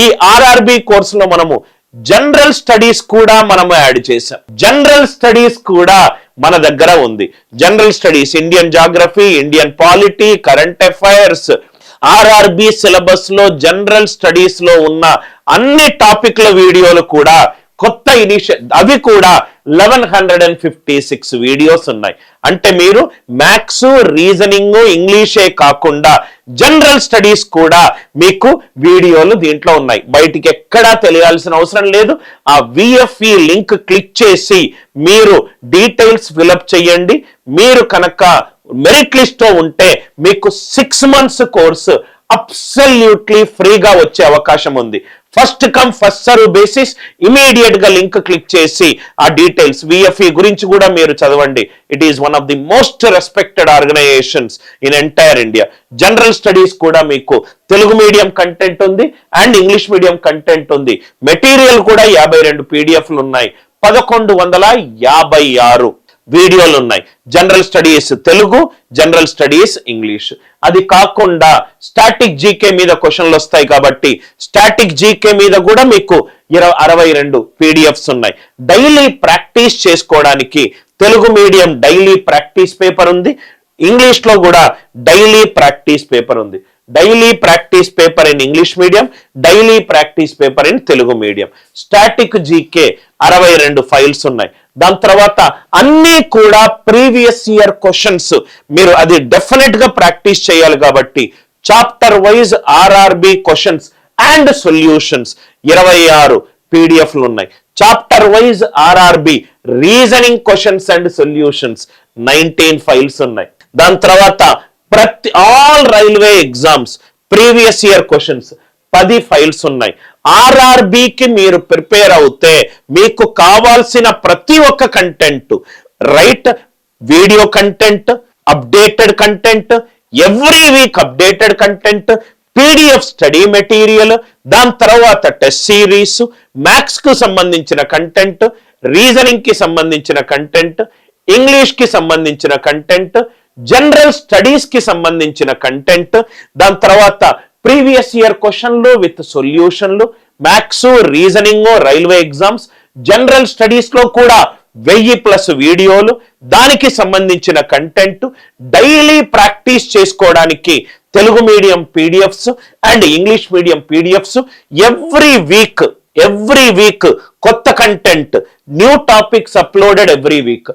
ఈ ఆర్ఆర్బి కోర్సులో మనము జనరల్ స్టడీస్ కూడా మనము యాడ్ చేసాం. జనరల్ స్టడీస్ కూడా మన దగ్గర ఉంది. General studies, Indian geography, Indian polity, current affairs, RRB syllabus లో జనరల్ స్టడీస్ లో ఉన్న అన్ని టాపిక్ల వీడియోలు కూడా కొత్త అవి కూడా 1156 వీడియోస్ ఉన్నాయి. అంటే మీరు మ్యాథ్స్, రీజనింగ్, ఇంగ్లీషే కాకుండా జనరల్ స్టడీస్ కూడా మీకు వీడియోలు దీంట్లో ఉన్నాయి. బయటికి ఎక్కడా తెలియాల్సిన అవసరం లేదు. ఆ విఎఫ్ఈ లింక్ క్లిక్ చేసి మీరు డీటెయిల్స్ ఫిలప్ చేయండి. మీరు కనుక మెరిట్ లిస్ట్ లో ఉంటే మీకు 6 months కోర్సు అబ్సల్యూట్లీ ఫ్రీగా వచ్చే అవకాశం ఉంది. First come first serve basis. Immediate గా లింక్ క్లిక్ చేసి ఆ డీటెయిల్స్ విఎఫ్ఈ గురించి కూడా మీరు చదవండి. It is one of the most respected organisations in entire India. General studies కూడా మీకు తెలుగు మీడియం కంటెంట్ ఉంది అండ్ ఇంగ్లీష్ మీడియం కంటెంట్ ఉంది. మెటీరియల్ కూడా 52 పీడిఎఫ్లు ఉన్నాయి. 1156 వీడియోలు ఉన్నాయి. General studies Telugu, general studies English. అది కాకుండా స్టాటిక్ జీకే మీద క్వశ్చన్లు వస్తాయి కాబట్టి స్టాటిక్ జీకే మీద కూడా మీకు 62 పీడిఎఫ్స్ ఉన్నాయి. డైలీ ప్రాక్టీస్ చేసుకోవడానికి Telugu medium daily practice paper ఉంది. ఇంగ్లీష్ లో కూడా డైలీ ప్రాక్టీస్ పేపర్ ఉంది. Daily practice paper in English medium, daily practice paper in Telugu medium. Static GK 62 files ఉన్నాయి. దాని తర్వాత అన్ని కూడా ప్రీవియస్ ఇయర్ క్వశ్చన్స్. మీరు అది డెఫినెట్ గా ప్రాక్టీస్ చేయాలి కాబట్టి chapter wise RRB questions and solutions 26 పీడిఎఫ్లు ఉన్నాయి. Chapter wise RRB reasoning questions and solutions 19 files ఉన్నాయి. దాని తర్వాత all railway exams previous year questions 10 files ఉన్నాయి. ఆర్ఆర్బికి మీరు ప్రిపేర్ అవుతే మీకు కావాల్సిన ప్రతి ఒక్క content, right, video content, updated content, every week updated content, PDF study material, దాని తర్వాత టెస్ట్ సిరీస్, మ్యాథ్స్ కు సంబంధించిన కంటెంట్, రీజనింగ్ కి సంబంధించిన కంటెంట్, ఇంగ్లీష్ కి సంబంధించిన కంటెంట్, జనరల్ స్టడీస్ కి సంబంధించిన కంటెంట్, దాని తర్వాత ప్రీవియస్ ఇయర్ క్వశ్చన్లు విత్ సొల్యూషన్లు, maths, reasoning, railway exams, general studies లో కూడా 1000+ వీడియోలు, దానికి సంబంధించిన కంటెంట్, డైలీ ప్రాక్టీస్ చేసుకోవడానికి Telugu medium PDFs and English medium PDFs. Every week కొత్త content, new topics uploaded every week.